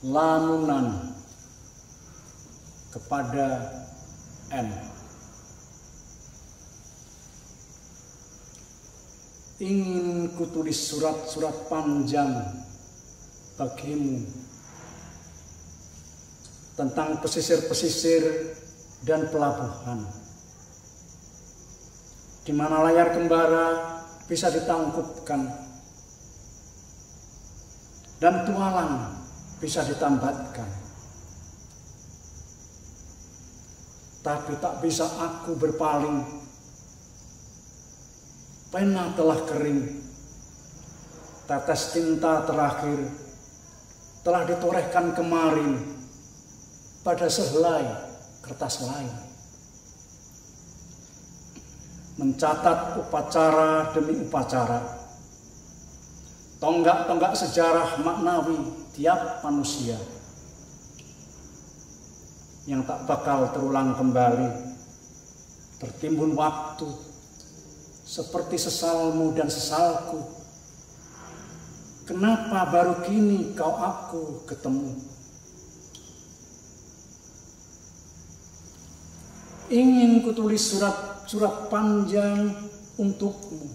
lamunan kepada N. Ingin kutulis surat-surat panjang bagimu tentang pesisir-pesisir dan pelabuhan, di mana layar kembara bisa ditangkupkan dan tualang bisa ditambatkan. Tapi tak bisa aku berpaling, pena telah kering, tetes tinta terakhir telah ditorehkan kemarin pada sehelai kertas lain. Mencatat upacara demi upacara, tonggak-tonggak sejarah maknawi tiap manusia yang tak bakal terulang kembali, tertimbun waktu seperti sesalmu dan sesalku. Kenapa baru kini kau aku ketemu? Ingin kutulis surat-surat panjang untukmu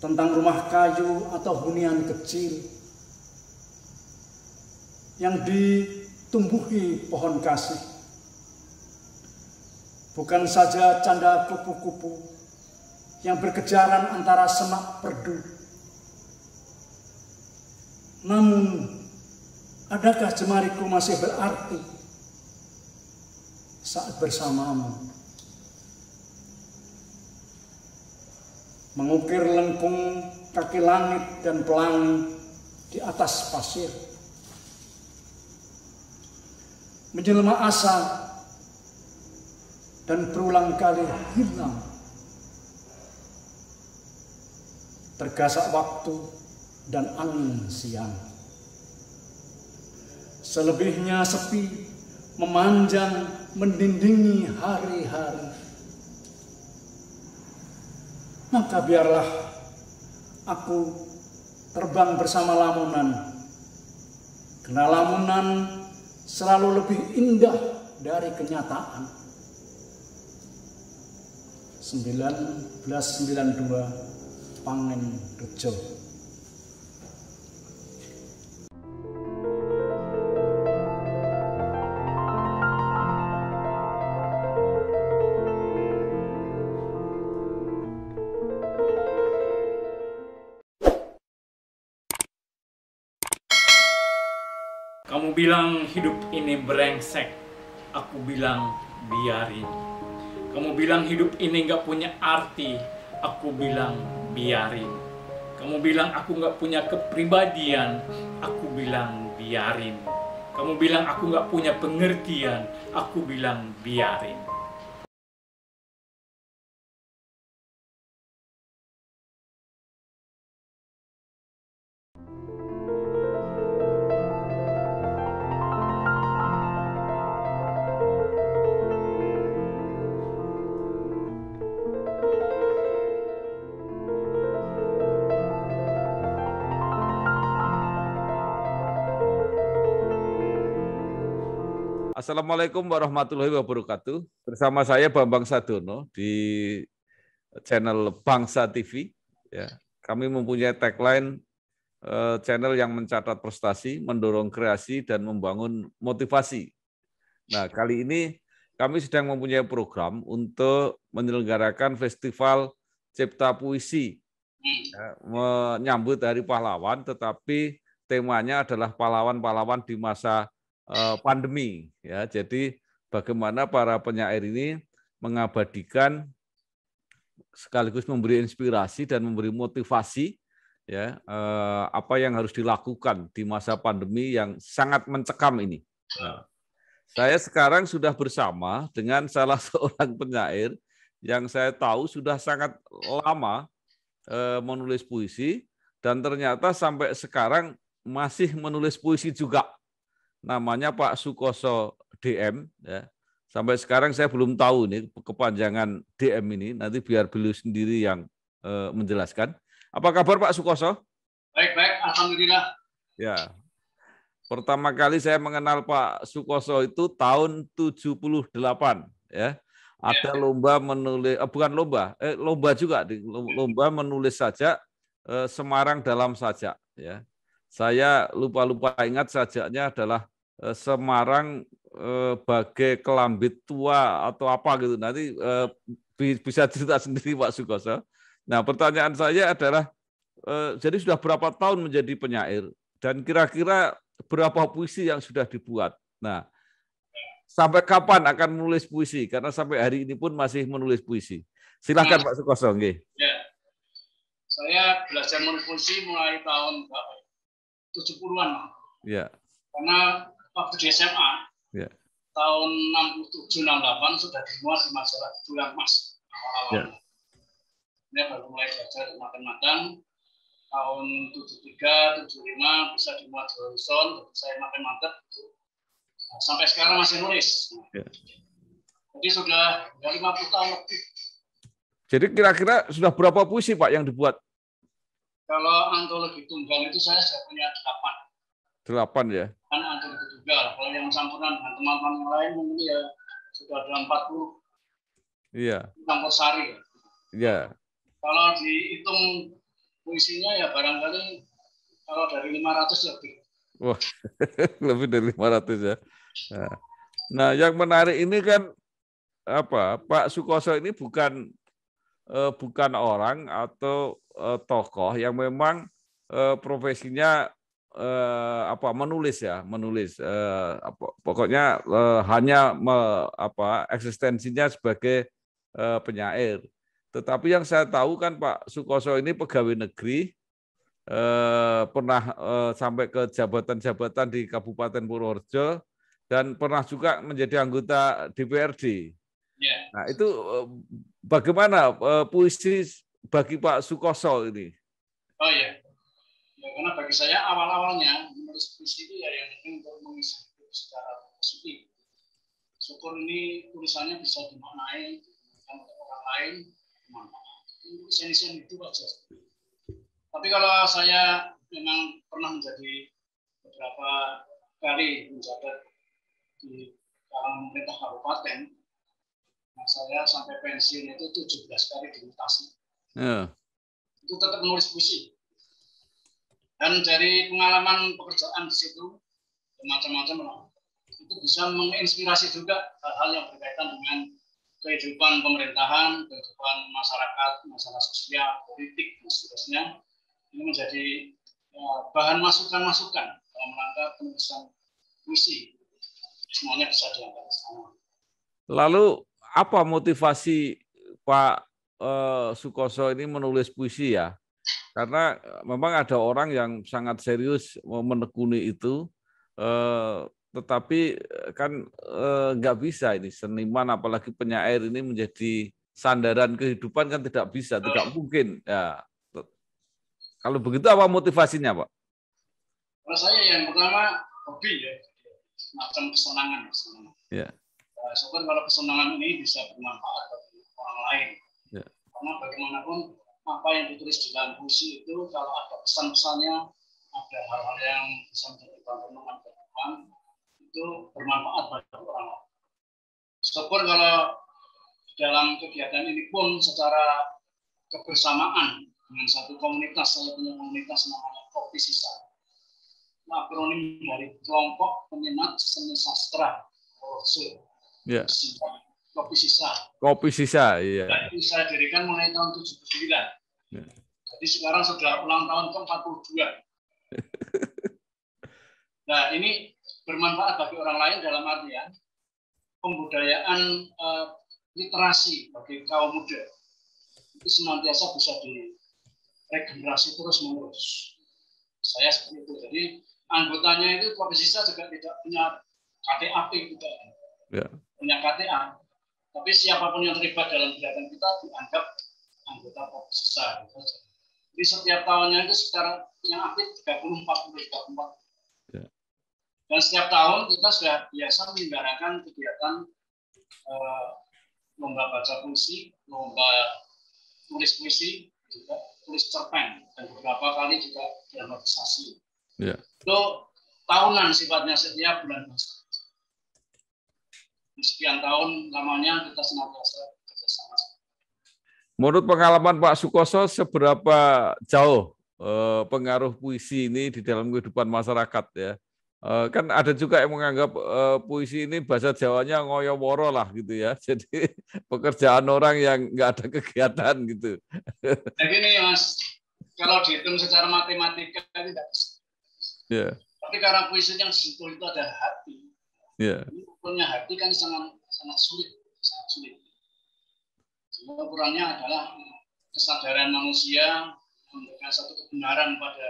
tentang rumah kayu atau hunian kecil yang ditumbuhi pohon kasih. Bukan saja canda kupu-kupu yang berkejaran antara semak perdu. Namun, adakah jemariku masih berarti saat bersamamu? Mengukir lengkung kaki langit dan pelangi di atas pasir. Menjelma asa dan berulang kali hilang. Tergasak waktu dan angin siang. Selebihnya sepi, memanjang, mendindingi hari-hari. Maka biarlah aku terbang bersama lamunan. Karena lamunan selalu lebih indah dari kenyataan. 1992 Pangen Rejo. Kamu bilang hidup ini brengsek, aku bilang biarin. Kamu bilang hidup ini gak punya arti, aku bilang biarin. Kamu bilang aku gak punya kepribadian, aku bilang biarin. Kamu bilang aku gak punya pengertian, aku bilang biarin. Assalamualaikum warahmatullahi wabarakatuh. Bersama saya Bambang Sadono di channel Bangsa TV. Ya, kami mempunyai tagline channel yang mencatat prestasi, mendorong kreasi, dan membangun motivasi. Nah, kali ini kami sedang mempunyai program untuk menyelenggarakan Festival Cipta Puisi. Ya, menyambut Hari Pahlawan, tetapi temanya adalah pahlawan-pahlawan di masa pandemi, ya. Jadi bagaimana para penyair ini mengabadikan sekaligus memberi inspirasi dan memberi motivasi, ya, apa yang harus dilakukan di masa pandemi yang sangat mencekam ini. Nah, saya sekarang sudah bersama dengan salah seorang penyair yang saya tahu sudah sangat lama menulis puisi dan ternyata sampai sekarang masih menulis puisi juga. Namanya Pak Sukoso DM, ya. Sampai sekarang saya belum tahu nih kepanjangan DM ini, nanti biar beliau sendiri yang menjelaskan. Apa kabar Pak Sukoso? Baik, alhamdulillah. Ya. Pertama kali saya mengenal Pak Sukoso itu tahun 78 ya. Ada lomba menulis bukan lomba juga lomba menulis sajak Semarang dalam sajak ya. Saya lupa ingat sajaknya adalah Semarang bagai kelambit tua atau apa gitu. Nanti bisa cerita sendiri Pak Sukoso. Nah, pertanyaan saya adalah jadi sudah berapa tahun menjadi penyair dan kira-kira berapa puisi yang sudah dibuat. Nah, sampai kapan akan menulis puisi? Karena sampai hari ini pun masih menulis puisi. Silakan Pak Sukoso. Ya, saya belajar menulis puisi mulai tahun 70-an. Ya. Karena waktu di SMA, ya. tahun 67-68 sudah dimuat di majalah Bulan Mas. Awal-awalnya. Ini baru mulai belajar matang-matang. Tahun 73, 75 bisa dimuat di Horizon, saya matematik. Nah, sampai sekarang masih nulis. Ya. Jadi sudah 50 tahun lebih. Jadi kira-kira sudah berapa puisi Pak yang dibuat? Kalau antologi tunggal itu saya sudah punya 8 ya? Kan antologi tunggal. Kalau yang campuran dengan teman-teman yang lain mungkin ya sudah ada 40. Iya. Campur sari. Iya. Kalau dihitung puisinya ya barangkali kalau dari 500 lebih. Wah, lebih dari 500 ya. Nah, yang menarik ini kan Pak Sukoso ini bukan orang atau tokoh yang memang profesinya menulis ya, pokoknya hanya eksistensinya sebagai penyair. Tetapi yang saya tahu kan Pak Sukoso ini pegawai negeri, pernah sampai ke jabatan-jabatan di Kabupaten Purworejo dan pernah juga menjadi anggota DPRD. Yeah. Nah itu bagaimana puisi bagi Pak Sukoso ini? Oh iya, ya, karena bagi saya awal-awalnya menulis puisi itu ya yang penting untuk mengisi secara positif. Syukur ini tulisannya bisa dimaknai oleh orang lain. Sen-sen itu aja. Tapi kalau saya memang pernah menjadi beberapa kali menjabat di dalam pemerintah kabupaten, nah saya sampai pensiun itu 17 kali dimutasi. Itu tetap menulis puisi. Dan dari pengalaman pekerjaan di situ macam-macam itu bisa menginspirasi juga hal-hal yang berkaitan dengan kehidupan pemerintahan, kehidupan masyarakat, masalah sosial, politik, dan seterusnya. Ini menjadi bahan masukan-masukan dalam rangka penulisan puisi. Semuanya bisa diangkat ke sana. Lalu apa motivasi Pak Sukoso ini menulis puisi ya? Karena memang ada orang yang sangat serius menekuni itu, tetapi kan nggak bisa ini seniman apalagi penyair ini menjadi sandaran kehidupan kan tidak bisa, tidak mungkin. Ya. Kalau begitu apa motivasinya, Pak? Kalau saya yang pertama hobi ya, macam kesenangan. Ya. Syukur kalau kesenangan ini bisa bermanfaat bagi orang lain. Ya. Karena bagaimanapun apa yang ditulis di dalam puisi itu kalau ada pesan-pesannya, ada hal-hal yang bisa menjadi renungan ke depan, itu bermanfaat bagi orang lain. Syukur kalau dalam kegiatan ini pun secara kebersamaan dengan satu komunitas, saya punya komunitas namanya Kopi Sisa. Akronim dari kelompok peminat seni sastra. Ya. Kopi Sisa. Kopi Sisa, iya. Dan itu saya dirikan mulai tahun 79. Ya. Jadi sekarang sudah ulang tahun ke-42. Nah, ini bermanfaat bagi orang lain dalam artian pembudayaan literasi bagi kaum muda itu senantiasa bisa diregenerasi terus-menerus. Saya seperti itu. Jadi anggotanya itu Kopi Sisa juga tidak punya KTA, tidak punya KTA. Tapi siapapun yang terlibat dalam kegiatan kita dianggap anggota Kopi Sisa. Jadi setiap tahunnya itu secara yang aktif 34. Dan setiap tahun kita sudah biasa menyelenggarakan kegiatan lomba baca puisi, lomba tulis puisi, juga tulis cerpen, dan beberapa kali juga dramatisasi. Ya. Itu tahunan sifatnya setiap bulan puasa. Sekian tahun lamanya kita senantiasa bekerjasama. Menurut pengalaman Pak Sukoso, seberapa jauh pengaruh puisi ini di dalam kehidupan masyarakat ya? Kan ada juga yang menganggap puisi ini bahasa Jawanya ngoyo-woro lah gitu ya. Jadi pekerjaan orang yang nggak ada kegiatan gitu. Jadi nih Mas, kalau dihitung secara matematika tidak bisa. Yeah. Tapi karena puisi yang disitu itu ada hati. Yeah. Punya hati kan sangat sulit, sangat sulit. Ukurannya adalah kesadaran manusia memberikan satu kebenaran pada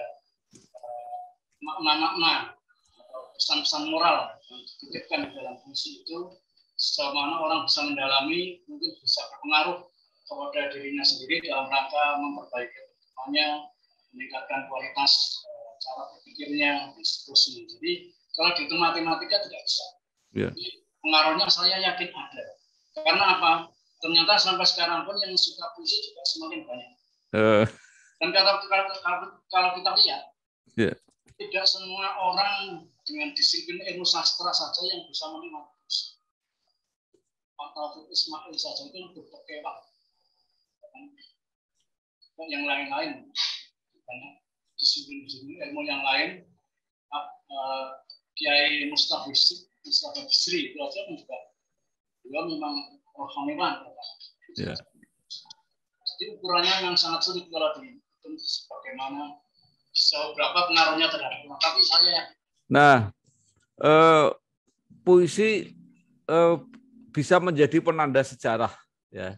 makna-makna atau pesan-pesan moral yang dititipkan di dalam puisi itu, sejauh mana orang bisa mendalami, mungkin bisa berpengaruh kepada dirinya sendiri dalam rangka memperbaiki kehidupannya, meningkatkan kualitas cara berpikirnya, dan seterusnya. Jadi kalau dihitung matematika tidak bisa. Yeah. Jadi, pengaruhnya saya yakin ada. Karena apa? Ternyata sampai sekarang pun yang suka puisi juga semakin banyak. Dan kalau kita lihat, yeah. tidak semua orang dengan disiplin ilmu sastra saja yang bisa menikmati puisi. Pak Taufik Ismail saja itu Dr. Kewak. Yang lain-lain banyak disiplin ilmu yang lain. Kiai Mustafa Bisri itu aja pun juga beliau memang rohaniwan. Yeah. Jadi ukurannya yang sangat sulit kalau dihitung bagaimana bisa berapa pengaruhnya terhadap orang. Tapi saya puisi bisa menjadi penanda sejarah ya.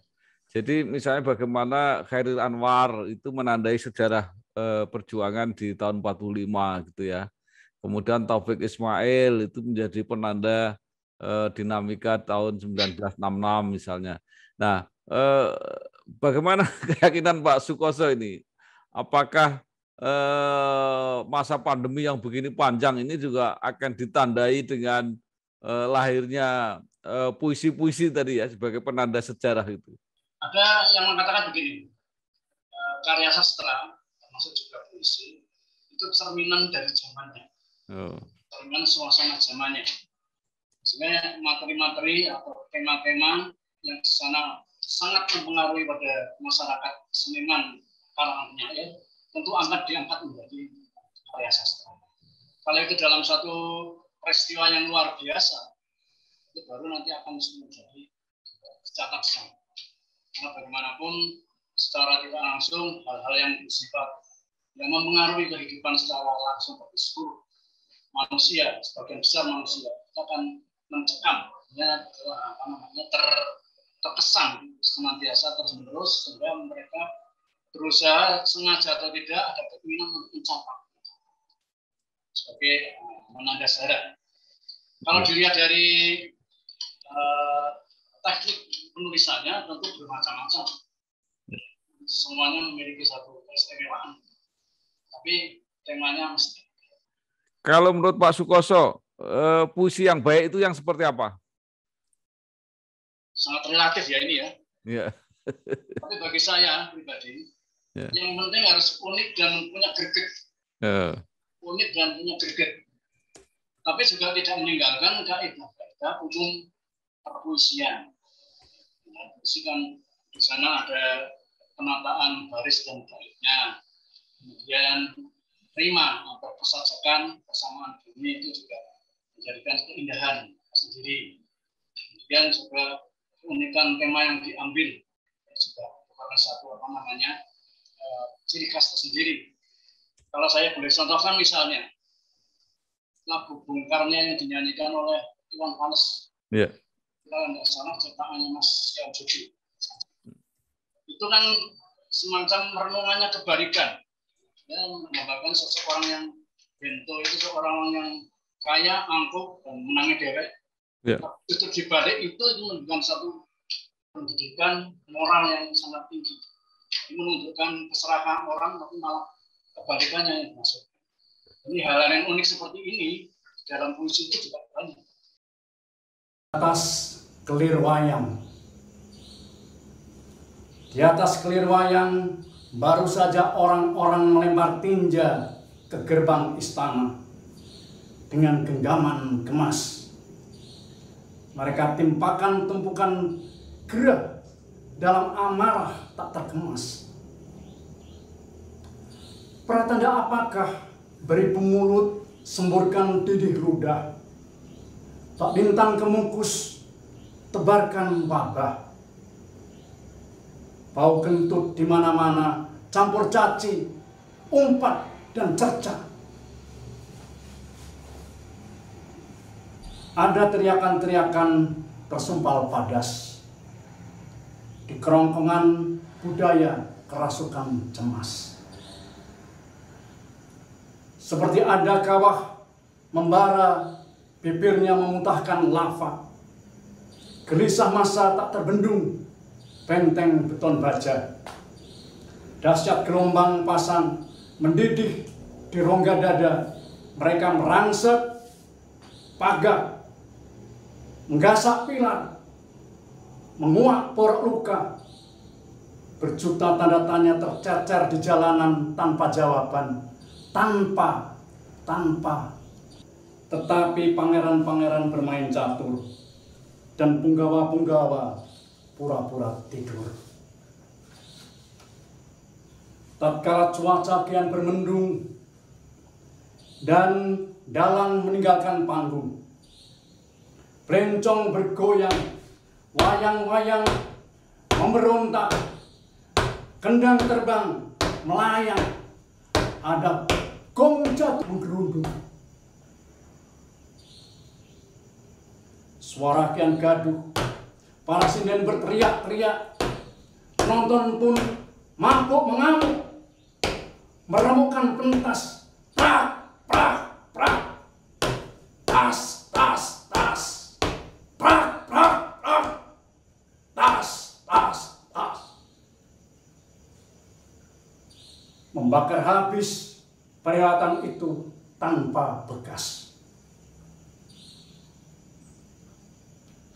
Jadi misalnya bagaimana Chairil Anwar itu menandai sejarah perjuangan di tahun 45 gitu ya. Kemudian Taufik Ismail itu menjadi penanda dinamika tahun 1966 misalnya. Nah, bagaimana keyakinan Pak Sukoso ini? Apakah masa pandemi yang begini panjang ini juga akan ditandai dengan lahirnya puisi-puisi tadi ya sebagai penanda sejarah itu? Ada yang mengatakan begini, karya sastra termasuk juga puisi itu cerminan dari zamannya. Cerminan suasana zamannya. Sebenarnya materi-materi atau tema-tema yang di sana sangat mempengaruhi pada masyarakat seniman kalangan penyair, tentu akan diangkat menjadi karya sastra. Kalau itu dalam satu peristiwa yang luar biasa, itu baru nanti akan menjadi catat sejarah. Karena bagaimanapun secara tidak langsung hal-hal yang bersifat yang mempengaruhi kehidupan secara langsung bagi seluruh manusia, sebagian besar manusia, kita akan mencekam, terkesan senantiasa terus-menerus sehingga mereka berusaha sengaja atau tidak ada keinginan untuk mencapai sebagai menanda sejarah. Kalau dilihat dari teknik penulisannya tentu bermacam-macam. Semuanya memiliki satu keistimewaan. Tapi temanya mesti. Kalau menurut Pak Sukoso, puisi yang baik itu yang seperti apa? Sangat relatif ya ini ya. Yeah. Tapi bagi saya pribadi, yang penting harus unik dan punya greget. Unik dan punya greget. Tapi juga tidak meninggalkan kaidah-kaidah umum perpuisian. Puisi kan di sana ada penataan baris dan baitnya, kemudian rima atau persajakan persamaan bunyi itu juga menjadikan keindahan sendiri. Kemudian juga keunikan tema yang diambil juga merupakan satu ciri khas tersendiri. Kalau saya boleh contohkan misalnya lagu Bung Karno yang dinyanyikan oleh Iwan Fals. Yeah. Kalau tidak salah ciptaannya Mas Yao Jogi. Itu kan semacam renungannya kebalikan. Ya, menggambarkan seseorang yang bento itu seorang yang kaya, angkuh, dan menangis dewek. Yeah. Justru dibalik itu menunjukkan satu pendidikan moral yang sangat tinggi. Ini menunjukkan keserahan orang, tapi malah kebalikannya yang masuk. Ini hal yang unik seperti ini dalam puisi itu juga banyak. Atas kelir wayang. Di atas kelir wayang baru saja orang-orang melempar tinja ke gerbang istana dengan genggaman gemas. Mereka timpakan tumpukan gerah dalam amarah tak terkemas. Pratanda apakah beribu mulut semburkan didih ludah, tak bintang kemungkus tebarkan wabah. Bau kentut di mana-mana, campur caci, umpat dan cerca. Ada teriakan-teriakan tersumpal padas. Di kerongkongan budaya kerasukan cemas. Seperti ada kawah membara, bibirnya memuntahkan lava. Gelisah masa tak terbendung, benteng beton baja. Dahsyat gelombang pasang mendidih di rongga dada. Mereka merangsek pagar, menggasak pilar, menguak porak luka. Berjuta tanda tanya tercecer di jalanan tanpa jawaban, tanpa. Tetapi pangeran-pangeran bermain catur, dan punggawa-punggawa pura-pura tidur. Tatkala cuaca kian bermendung dan dalang meninggalkan panggung, berencong bergoyang, wayang-wayang memberontak, kendang terbang melayang, ada gong jatuh menggerundung. Suara kian gaduh, para sinden berteriak-teriak, penonton pun mabuk mengamuk, meremukkan pentas, prak, prak, prak, tas, tas, tas, prak, prak, prak, tas, tas, tas. Membakar habis perhelatan itu tanpa bekas.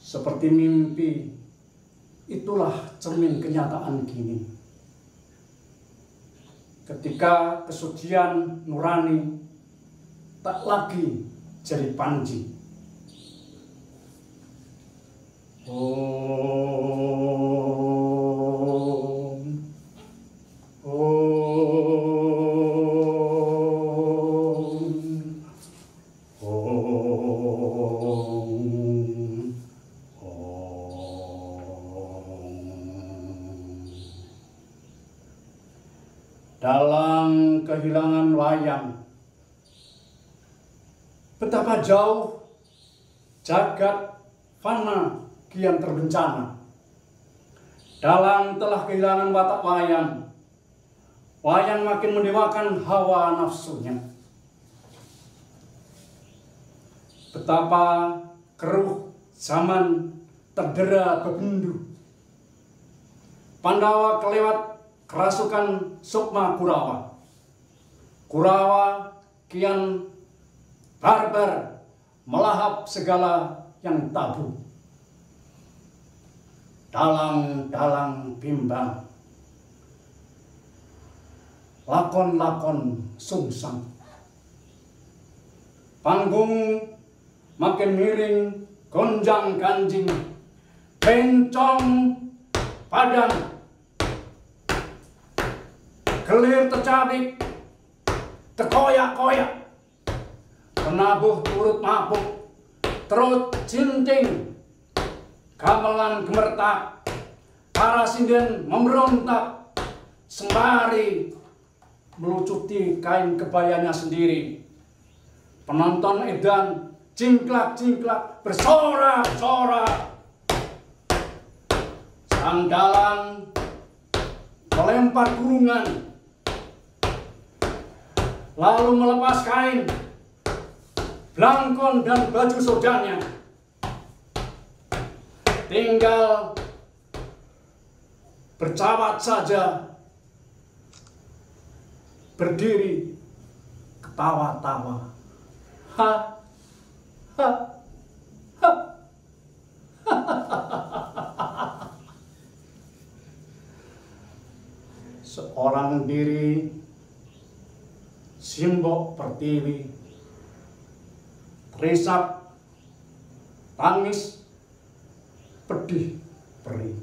Seperti mimpi, itulah cermin kenyataan kini. Ketika kesucian nurani tak lagi jadi panji. Dalam kehilangan wayang, betapa jauh jagat fana kian terbencana. Dalang telah kehilangan watak wayang, wayang makin mendewakan hawa nafsunya. Betapa keruh zaman terdera bebendu. Pandawa kelewat kerasukan sukma Kurawa. Kurawa kian barbar melahap segala yang tabu. Dalang-dalang bimbang, lakon-lakon sungsang. Panggung makin miring, gonjang ganjing, bencong padang, gelir tercabik, terkoyak-koyak, penabuh turut mabuk, terut cinting, gamelan gemertak, para sinden memberontak, sembari melucuti kain kebayanya sendiri. Penonton edan jingklak-jingklak, bersorak-sorak. Sang dalang melempar gurungan, lalu melepas kain, blangkon dan baju sodannya. Tinggal bercawat saja, berdiri, ketawa-tawa. Ha, ha, ha. Seorang diri Simbok Pertiwi, Trisap, tangis, pedih, perih.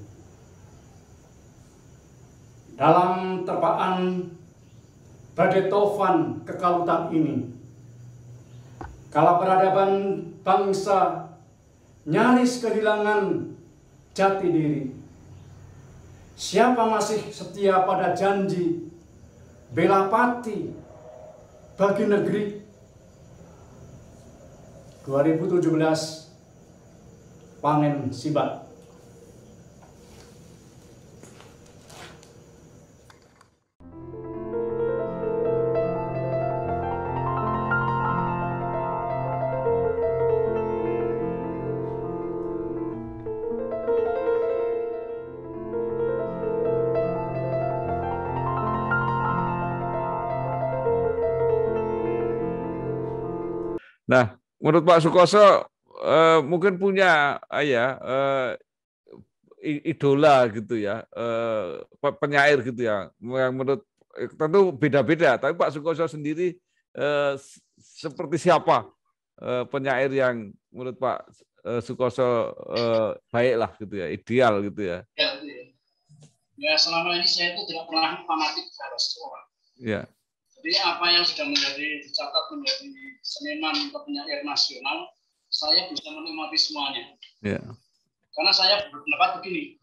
Dalam terpaan badai tofan kekalutan ini, kala peradaban bangsa nyaris kehilangan jati diri, siapa masih setia pada janji bela pati bagi negeri? 2017 panen Sibat. Nah, menurut Pak Sukoso mungkin punya idola gitu ya, penyair gitu ya, yang menurut tentu beda-beda. Tapi Pak Sukoso sendiri seperti siapa penyair yang menurut Pak Sukoso baik lah gitu ya, ideal gitu ya? Ya, selama ini saya itu tidak pernah fanatik terhadap seorang. Ya. Jadi apa yang sudah dicatat menjadi seniman atau penyair nasional, saya bisa menikmati semuanya. Ya. Karena saya berpendapat begini,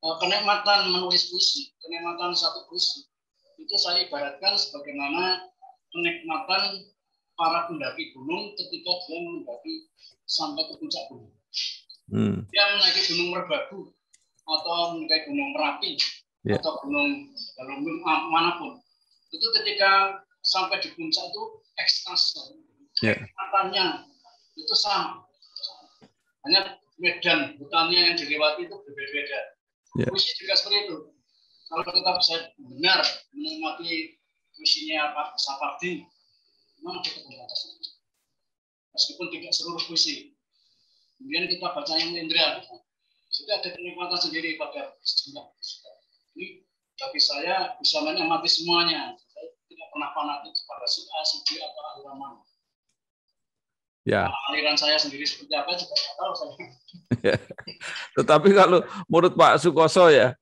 kenikmatan menulis puisi, kenikmatan satu puisi, itu saya ibaratkan sebagaimana kenikmatan para pendaki gunung ketika dia mendaki sampai ke puncak gunung. Dia menaiki gunung Merbabu atau menaiki gunung Merapi atau gunung Galunggung manapun. Itu ketika sampai di puncak itu ekstase, kenikmatannya itu sama. Hanya medan hutannya yang dilewati itu berbeda-beda. Puisi juga seperti itu. Kalau kita bisa benar menikmati puisinya Pak Sapardi, memang kita berbatas. Meskipun tidak seluruh puisi. Kemudian kita baca yang Indra, sudah ada kenikmatan sendiri pada sejumlah. Ini bagi saya bisa menikmati semuanya. Saya tidak pernah fanatik kepada si A, si B atau aliran mana. Ya. Aliran saya sendiri seperti apa juga tidak tahu saya. Tetapi kalau menurut Pak Sukoso ya,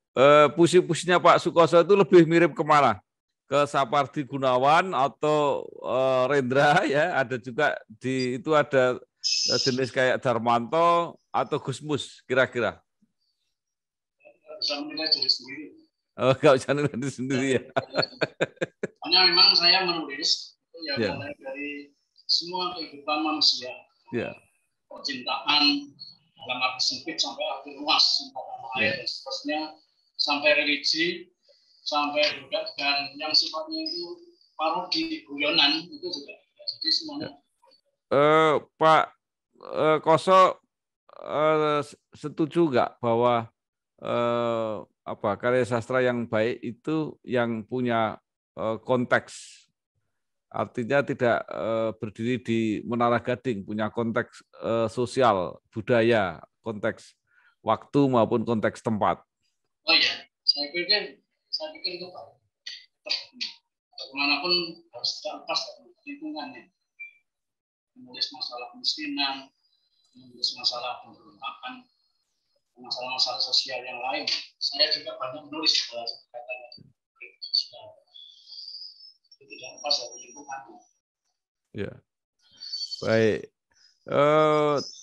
puisi-puisinya Pak Sukoso itu lebih mirip kemana? Ke Sapardi Gunawan atau Rendra ya? Ada juga itu ada jenis kayak Darmanto atau Gusmus kira-kira? Bisa menilai diri sendiri. Oh, nggak bisa menilai diri sendiri ya. Hanya memang saya menulis itu ya mulai dari semua kehidupan manusia, percintaan dalam arti sempit sampai arti luas, air dan seterusnya, sampai religi, sampai juga dan yang sifatnya itu parodi guyonan itu juga. Jadi semuanya. Pak Koso setuju nggak bahwa karya sastra yang baik itu yang punya konteks, artinya tidak berdiri di Menara Gading, punya konteks sosial, budaya, konteks waktu maupun konteks tempat. Oh iya, saya pikir itu Pak. Bagaimanapun harus terlepas dari lingkungannya. Menulis masalah kemiskinan, menulis masalah pemberontakan, masalah-masalah sosial yang lain. Saya juga banyak menulis kaitannya sosial. Itu tidak lepas dari lingkungannya. Ya, baik.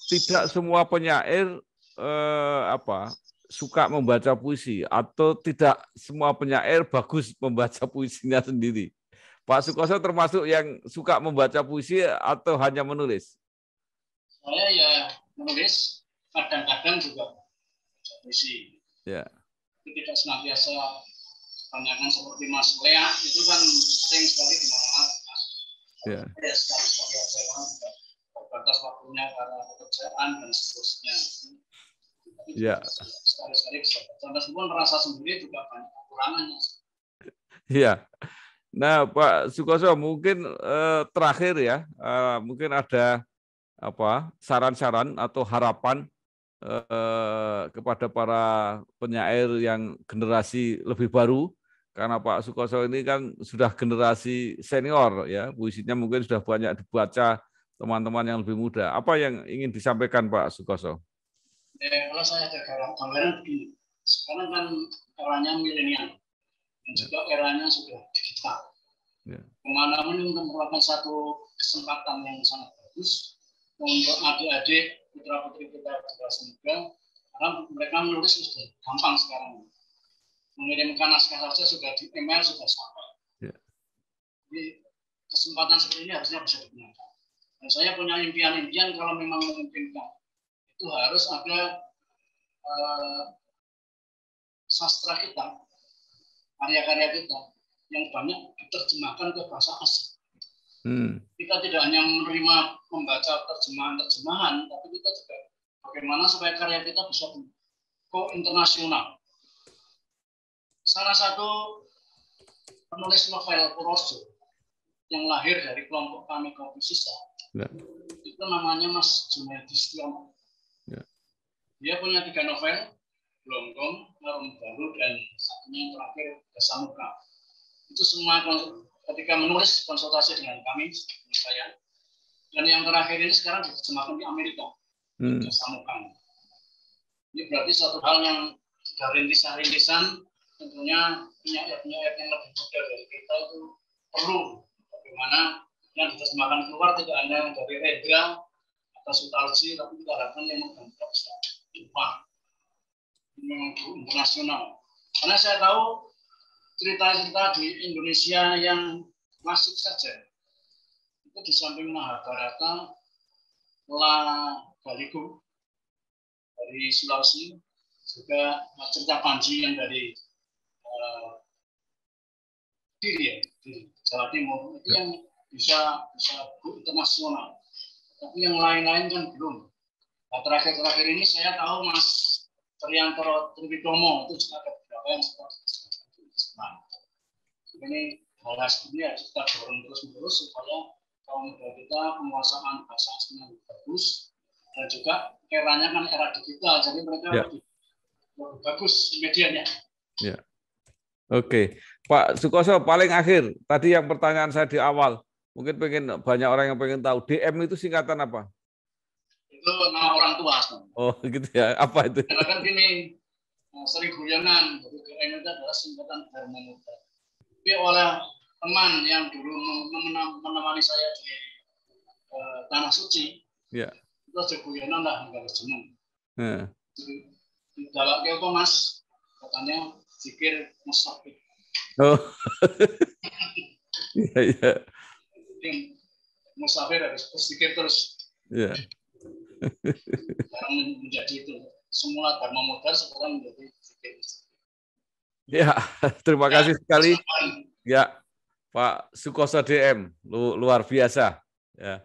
Tidak semua penyair suka membaca puisi, atau tidak semua penyair bagus membaca puisinya sendiri. Pak Sukoso termasuk yang suka membaca puisi atau hanya menulis? Saya ya menulis, kadang-kadang juga puisi. Ya. Itu tidak senantiasa tanyakan seperti Mas Lea itu kan sering sekali dimakan. Ya. Sekali-sekali saya kan juga terbatas waktunya karena pekerjaan dan seterusnya. Ya. Sekali-sekali bisa baca, meskipun merasa sendiri juga banyak kekurangannya. Iya. Nah, Pak Sukoso, mungkin terakhir ya, mungkin ada saran-saran atau harapan kepada para penyair yang generasi lebih baru karena Pak Sukoso ini kan sudah generasi senior ya, puisinya mungkin sudah banyak dibaca teman-teman yang lebih muda. Apa yang ingin disampaikan Pak Sukoso? Kalau saya ada gambaran begini, sekarang kan eranya milenial dan juga eranya sudah digital. Kemana-mana ini merupakan satu kesempatan yang sangat bagus untuk adik-adik putra-putri kita generasi muda, karena mereka menulis sudah gampang sekarang. Mengirimkan naskah saja sudah di email sudah sampai. Jadi kesempatan seperti ini harusnya bisa digunakan. Dan saya punya impian-impian kalau memang memungkinkan, itu harus ada sastra kita, karya-karya kita yang banyak diterjemahkan ke bahasa asing. Kita tidak hanya menerima membaca terjemahan-terjemahan, tapi kita juga bagaimana supaya karya kita bisa go internasional. Salah satu penulis novel Purworejo yang lahir dari kelompok kami Kopi Sisa, itu namanya Mas Junaidi Stiono. Dia punya 3 novel, Blonggong, Larum Baru, dan satunya yang terakhir Dasamuka. Itu semua ketika menulis konsultasi dengan kami, saya. Dan yang terakhir ini sekarang diterjemahkan di Amerika, Dasamuka. Ini berarti satu hal yang sudah rintisan-rintisan. Tentunya penyair yang lebih muda dari kita itu perlu bagaimana yang diterjemahkan keluar tidak hanya dari Rendra atau Sutarji, tapi kita harapkan yang membantu bisa Jepang, yang internasional. Karena saya tahu cerita-cerita di Indonesia yang klasik saja itu di samping Mahabharata, La Baligo dari Sulawesi, juga cerita Panji yang dari Diri Jawa Timur, itu yang bisa go internasional. Tapi yang lain-lain kan belum. Nah, terakhir ini saya tahu Mas Triantoro Triwidomo itu juga ada beberapa yang seperti ini. Hal seperti harus kita dorong terus-menerus supaya kaum muda kita penguasaan bahasa asing yang bagus, dan juga eranya kan era digital, jadi mereka lebih bagus medianya. Oke, Pak Sukoso, paling akhir tadi yang pertanyaan saya di awal, mungkin banyak orang yang pengen tahu DM itu singkatan apa? Itu nama orang tua. Oh gitu ya, apa itu? Karena kan gini, sering guyonan, jadi DM itu adalah singkatan Dharma Muda. Tapi oleh teman yang dulu menemani saya di Tanah Suci, itu aja guyonan lah, nggak ada jeneng. Di dalam kau Mas, katanya zikir mustaqim. Oh, iya. Musafir harus berzikir terus. Iya. Sekarang menjadi itu. Semula Dharma Muda sekarang menjadi zikir. Ya, terima kasih sekali. Ya, Pak Sukoso DM, luar biasa. Ya.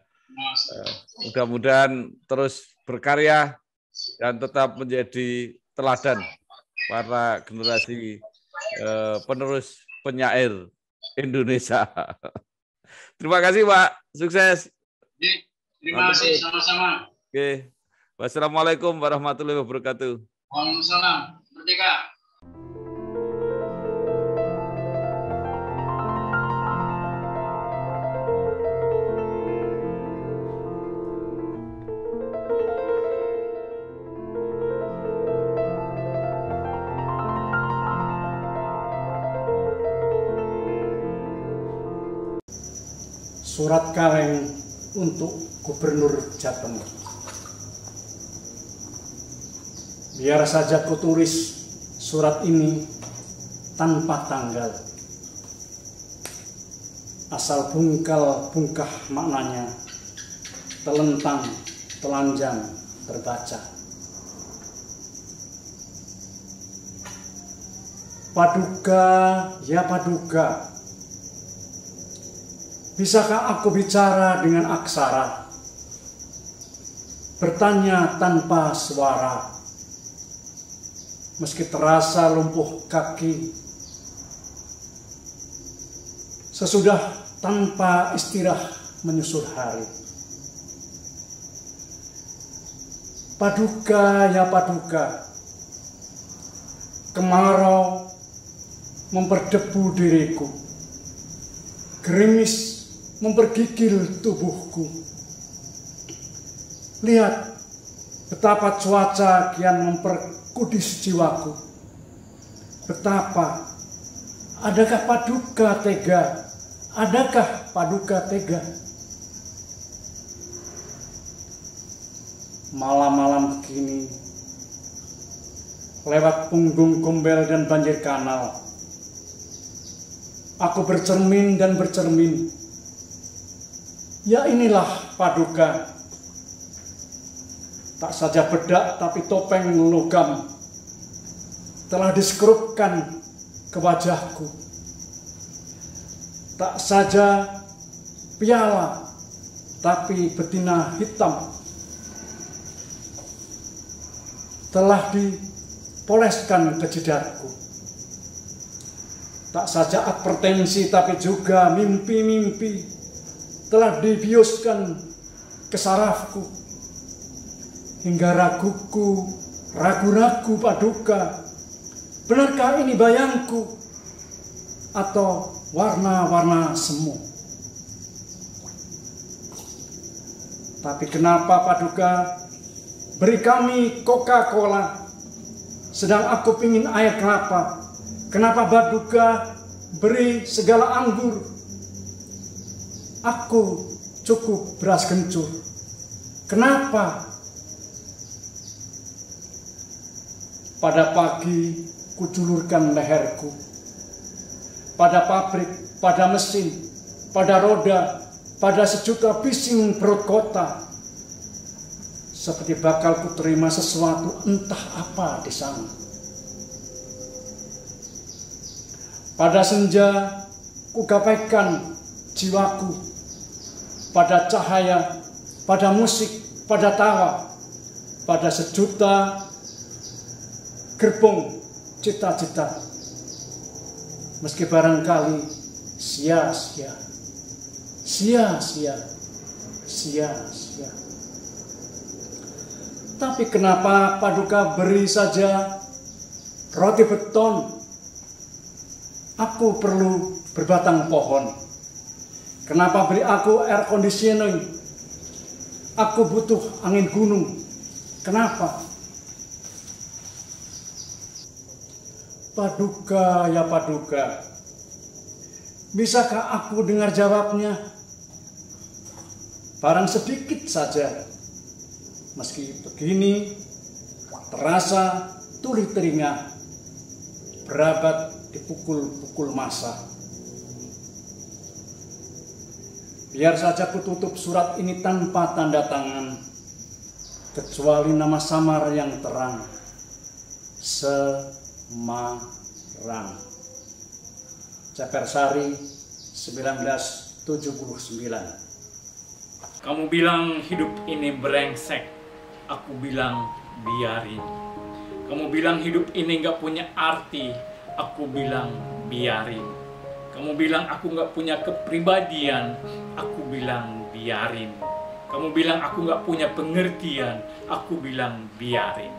Mudah-mudahan terus berkarya dan tetap menjadi teladan para generasi penerus penyair Indonesia. Terima kasih Pak, sukses. Terima kasih sama-sama. Oke, wassalamualaikum warahmatullahi wabarakatuh. Waalaikumsalam. Merdeka. Surat kaleng untuk Gubernur Jateng. Biar saja kutulis surat ini tanpa tanggal. Asal bungkah maknanya, telentang, telanjang, terbaca. Paduka, ya Paduka, bisakah aku bicara dengan aksara, bertanya tanpa suara, meski terasa lumpuh kaki, sesudah tanpa istirahat menyusur hari. Paduka, ya Paduka, kemarau, memperdebu diriku. Gerimis mempergigil tubuhku. Lihat betapa cuaca kian memperkudis jiwaku. Betapa, adakah Paduka tega? Adakah Paduka tega? Malam-malam begini, lewat punggung gombel dan banjir kanal, aku bercermin dan bercermin. Ya inilah Paduka. Tak saja bedak tapi topeng logam telah disekrupkan ke wajahku. Tak saja piala tapi betina hitam telah dipoleskan ke jidatku. Tak saja advertensi tapi juga mimpi-mimpi telah dibiuskan ke sarafku. Hingga ragu-ragu Paduka, benarkah ini bayangku atau warna-warna semu? Tapi kenapa Paduka beri kami Coca-Cola, sedang aku pingin air kelapa? Kenapa Paduka beri segala anggur? Aku cukup beras kencur. Kenapa? Pada pagi kujulurkan leherku. Pada pabrik, pada mesin, pada roda, pada sejuta bising perut kota. Seperti bakal kuterima sesuatu entah apa di sana. Pada senja kugapaikan jiwaku. Pada cahaya, pada musik, pada tawa. Pada sejuta gerbong cita-cita, meski barangkali sia-sia. Tapi kenapa Paduka beri saja roti beton? Aku perlu berbatang pohon. Kenapa beri aku air conditioning? Aku butuh angin gunung. Kenapa? Paduka, ya Paduka, bisakah aku dengar jawabnya? Barang sedikit saja, meski begini terasa tuli telinga, berabat dipukul-pukul masa. Biar saja kututup surat ini tanpa tanda tangan, kecuali nama samar yang terang, Semarang. Japersari 1979. Kamu bilang hidup ini brengsek, aku bilang biarin. Kamu bilang hidup ini gak punya arti, aku bilang biarin. Kamu bilang aku gak punya kepribadian, aku bilang biarin. Kamu bilang aku gak punya pengertian, aku bilang biarin.